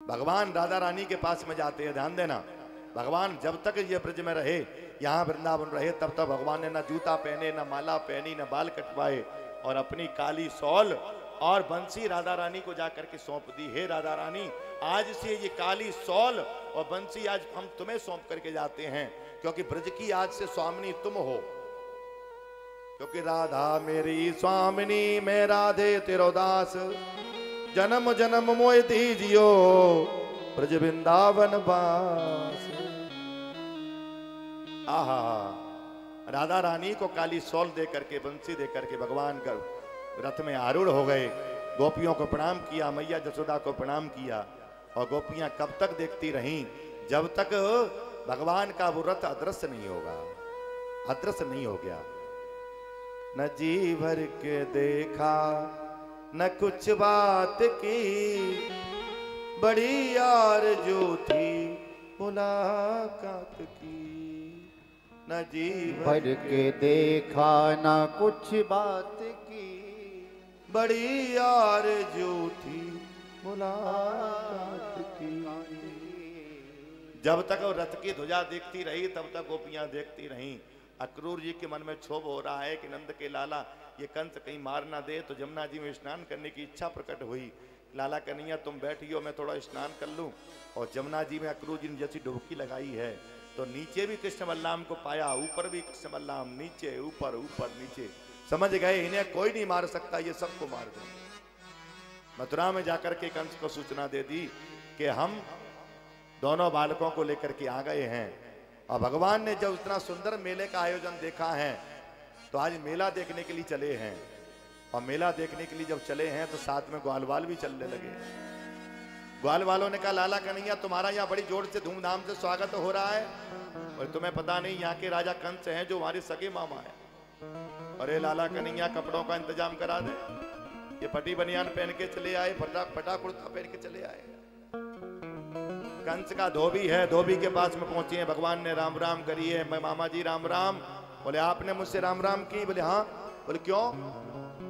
भगवान राधा रानी के पास में जाते हैं। ध्यान देना, भगवान जब तक ये ब्रज में रहे, यहाँ वृंदावन रहे, तब तक भगवान ने ना जूता पहने, ना माला पहनी, ना बाल कटवाए, और अपनी काली सौल और बंसी राधा रानी को जाकर के सौंप दी। हे राधा रानी, आज से ये काली सौल और बंसी आज हम तुम्हें सौंप करके जाते हैं, क्योंकि ब्रज की आज से स्वामिनी तुम हो। क्योंकि राधा मेरी स्वामिनी, मैं राधे तेरो दास, जन्म जन्म मोय दीजियो ब्रज वृंदावन वास। आहा, राधा रानी को काली सौल दे करके, बंसी दे करके भगवान का रथ में आरूढ़ हो गए। गोपियों को प्रणाम किया, मैया जसोदा को प्रणाम किया, और गोपियां कब तक देखती रहीं? जब तक भगवान का वो रथ अदृश्य नहीं होगा। अदृश्य नहीं हो गया। न जी भर के देखा, न कुछ बात की, बड़ी आरज़ू थी मुलाकात की। न जी भर के देखा, न कुछ बात की, बड़ी आरज़ू थी मुलाकात की। जब तक वो रथ की ध्वजा देखती रही, तब तक गोपियां देखती रहीं। अक्रूर जी के मन में क्षोभ हो रहा है कि नंद के लाला ये कंस कहीं मार ना दे, तो जमुना जी में स्नान करने की इच्छा प्रकट हुई। लाला कन्हैया तुम बैठियो, मैं थोड़ा स्नान कर लूं। और जमुना जी में अक्रूर जी ने जैसी डुबकी लगाई है, तो नीचे भी कृष्ण बलराम को पाया, ऊपर भी कृष्ण बलराम, नीचे ऊपर, ऊपर नीचे। समझ गए इन्हें कोई नहीं मार सकता, ये सबको मार दो। मथुरा में जाकर के कंस को सूचना दे दी कि हम दोनों बालकों को लेकर के आ गए हैं। और भगवान ने जब इतना सुंदर मेले का आयोजन देखा है, तो आज मेला देखने के लिए चले हैं। और मेला देखने के लिए जब चले हैं, तो साथ में ग्वालवाल भी चलने लगे। ग्वाल वालों ने कहा लाला कन्हैया, तुम्हारा यहाँ बड़ी जोर से धूमधाम से स्वागत हो रहा है, और तुम्हें पता नहीं यहाँ के राजा कंस हैं जो हमारे सगे मामा है। अरे लाला कन्हैया, कपड़ों का इंतजाम करा दे। ये फटी बनियान पहन के चले आए, फटा कुर्ता पहन के चले आए। कंस का धोबी है, धोबी के पास में पहुंचे हैं। भगवान ने राम राम करी है। मैं मामा जी राम राम। बोले आपने मुझसे राम राम की? बोले हाँ। बोले क्यों?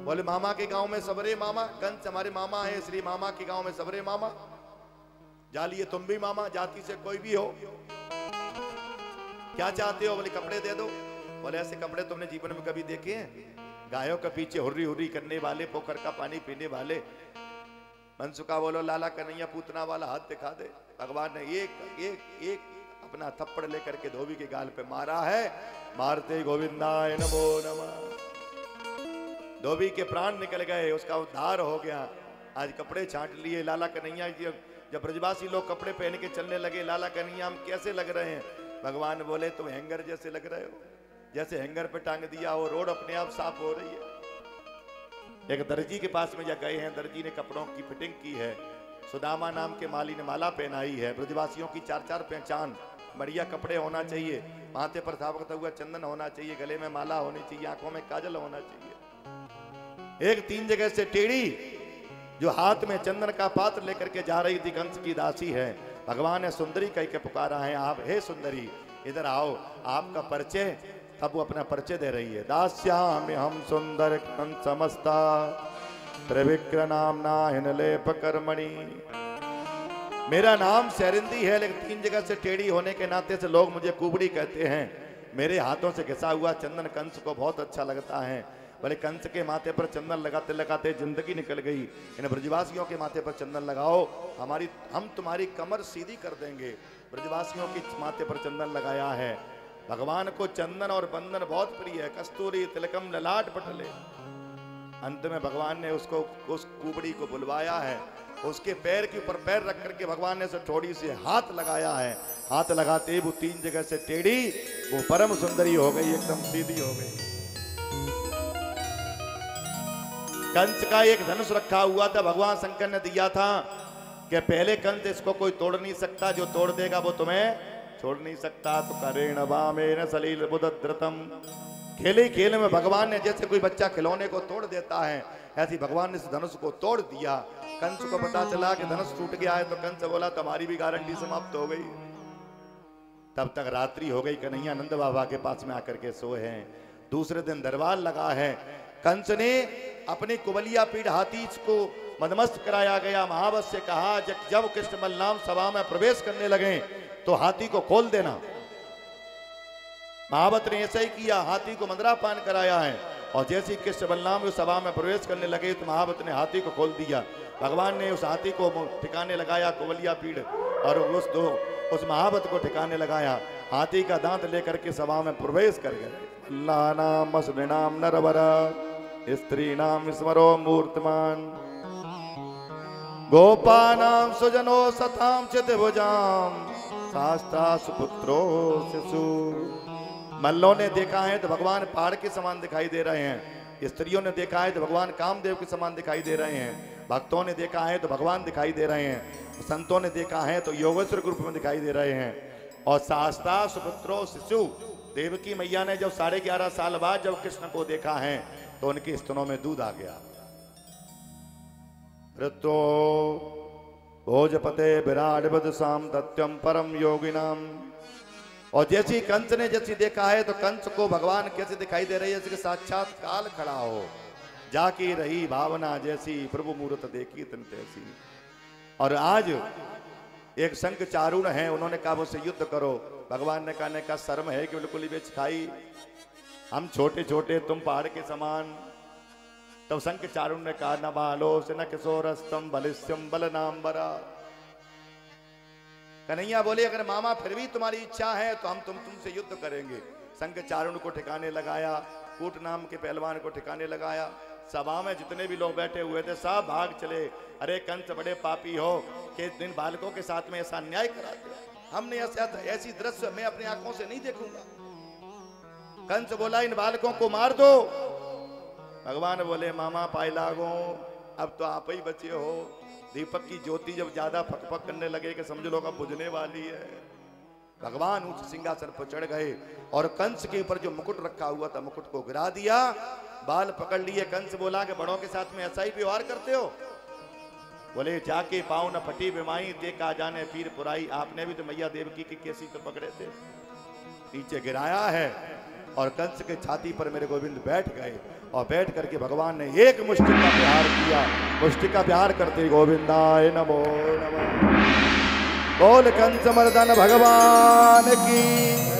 बोले मामा के गांव में सबरे मामा, कंस हमारे मामा है, इसलिए मामा के गांव में सबरे मामा। जालिए तुम भी मामा, जाति से कोई भी हो। क्या चाहते हो? बोले कपड़े दे दो। बोले ऐसे कपड़े तुमने जीवन में कभी देखे हैं? गायों के पीछे हुर्री हुर्री करने वाले, पोखर का पानी पीने वाले। मनसुखा बोलो लाला कन्हैया पूतना वाला हाथ दिखा दे। भगवान ने एक एक एक अपना थप्पड़ लेकर के धोबी के गाल पे मारा है। मारते गोविंदाय नमो नमः। धोबी के प्राण निकल गए, उसका उद्धार हो गया। आज कपड़े छांट लिए लाला कन्हैया। जब ब्रजवासी लोग कपड़े पहन के चलने लगे, लाला कन्हैया हम कैसे लग रहे हैं? भगवान बोले तुम हैंगर जैसे लग रहे हो, जैसे हैंगर पे टांग दिया हो, रोड अपने आप साफ हो रही है। एक दर्जी के पास में जा गए हैं, दर्जी ने कपड़ों की फिटिंग की है। सुदामा नाम के माली ने माला पहनाई है। ब्रजवासियों की चार चार पहचान, बढ़िया कपड़े होना चाहिए, माथे पर थापकता हुआ चंदन होना चाहिए, गले में माला होनी चाहिए, आंखों में काजल होना चाहिए। एक 3 जगह से टेढ़ी जो हाथ में चंदन का पात्र लेकर के जा रही थी, कंस की दासी है। भगवान ने सुंदरी कह के पुकारा है, आप हे सुंदरी इधर आओ, आपका परिचय। तब वो अपना परिचय दे रही है। दास्यामि हम सुंदर समस्ता त्रिविक्र नामना हिनलेप कर्मणि। मेरा नाम सैरिंदी है, लेकिन 3 जगह से टेढ़ी होने के नाते से लोग मुझे कुबड़ी कहते हैं। मेरे हाथों से घिसा हुआ चंदन कंस को बहुत अच्छा लगता है। बोले कंस के माथे पर चंदन लगाते लगाते जिंदगी निकल गई, इन ब्रजवासियों के माथे पर चंदन लगाओ, हम तुम्हारी कमर सीधी कर देंगे। ब्रजवासियों के माथे पर चंदन लगाया है। भगवान को चंदन और बंधन बहुत प्रिय है। कस्तूरी तिलकम ललाट पटले। अंत में भगवान ने उसको, उस कुबड़ी को बुलवाया है। उसके पैर के ऊपर पैर रख करके भगवान ने उसे थोड़ी सी हाथ लगाया है। हाथ लगाते वो 3 जगह से टेढ़ी, वो परम सुंदरी हो गई, एकदम सीधी हो गई। कंस का एक धनुष रखा हुआ था, भगवान शंकर ने दिया था कि पहले कंस इसको कोई तोड़ नहीं सकता, जो तोड़ देगा वो तुम्हें छोड़ नहीं सकता। तो करेण वामेन सलील बुदद्रतम। खेले खेल में भगवान ने, जैसे कोई बच्चा खिलौने को तोड़ देता है, ऐसी भगवान ने इस धनुष को तोड़ दिया। कंस को पता चला कि धनुष टूट गया है, तो कंस बोला तुम्हारी भी गारंटी समाप्त हो गई। तब तक रात्रि हो गई। कन्हैया नंद बाबा के पास में आकर के सोए हैं। दूसरे दिन दरबार लगा है। कंस ने अपने कुबलिया पीढ़ हाथी को मदमस्त कराया गया। महावत से कहा जब कृष्ण बलराम सभा में प्रवेश करने लगे तो हाथी को खोल देना। महावत ने ऐसा ही किया, हाथी को मदरापान कराया है। और जैसे ही कृष्ण बलराम उस सभा में प्रवेश करने लगे तो महावत ने हाथी को खोल दिया। भगवान ने उस हाथी को ठिकाने लगाया कुवलिया पीड़, और उस महावत को ठिकाने लगाया। हाथी का दांत लेकर के सभा में प्रवेश कर गए। नाम असुनाम नरवर स्त्री नाम स्मरो मूर्तमान गोपानाम सुजनो सताम चितभुजाम शास्त्रा सुपुत्रो शिशु। मल्लों ने देखा है तो भगवान पहाड़ के समान दिखाई दे रहे हैं। स्त्रियों ने देखा है तो भगवान कामदेव के समान दिखाई दे रहे हैं। भक्तों ने देखा है तो भगवान दिखाई दे रहे हैं। संतों ने देखा है तो योगेश्वर रूप में दिखाई दे रहे हैं। और शास्त्रा सुपुत्रो शिशु, देवकी मैया ने जब 11.5 साल बाद जब कृष्ण को देखा है तो उनके स्तनों में दूध आ गया। ऋतो भोजपते विराट बदसाम तत्यम परम योगिनाम। और जैसी कंस ने जैसी देखा है तो कंस को भगवान कैसे दिखाई दे रही है, जैसे साक्षात काल खड़ा हो। जाकी रही भावना जैसी प्रभु मूर्त देखी तन तैसी। और आज एक संघ चारुण है, उन्होंने कहा मुझसे युद्ध करो। भगवान ने कहने का शर्म है कि बिल्कुल ही बेच खाई, हम छोटे छोटे तुम पहाड़ के समान। तब संघ चारुण ने कहा न बालो से न किशोरस्तम बलिष्यम बल नाम बरा। कन्हैया बोले अगर मामा फिर भी तुम्हारी इच्छा है तो हम तुमसे युद्ध करेंगे। संघ चारुण को ठिकाने लगाया, कूट नाम के पहलवान को ठिकाने लगाया। सभा में जितने भी लोग बैठे हुए थे सब भाग चले। अरे कंस बड़े पापी हो कि इन बालकों के साथ में ऐसा अन्याय कराते। हमने ऐसी दृश्य मैं अपनी आंखों से नहीं देखूंगा। कंस बोला इन बालकों को मार दो। भगवान बोले मामा पाई लागो, अब तो आप ही बचे हो। दीपक की ज्योति जब ज्यादा फकफक करने लगे कि समझ लो अब बुझने वाली है। भगवान ऊंच सिंहासन पर चढ़ गए और कंस के ऊपर जो मुकुट रखा हुआ था मुकुट को गिरा दिया, बाल पकड़ लिए। कंस बोला कि बड़ों के साथ में ऐसा ही व्यवहार करते हो? बोले जाके पाँव न फटी बिमाई देखा जाने पीर पुराई। आपने भी तो मैया देवकी की केसी तो पकड़े थे, नीचे गिराया है। और कंस के छाती पर मेरे गोविंद बैठ गए और बैठ करके भगवान ने एक मुष्टि का प्यार किया। मुष्टि का प्यार करते गोविंदाय नमो नमः। बोल कंस मर्दन भगवान की।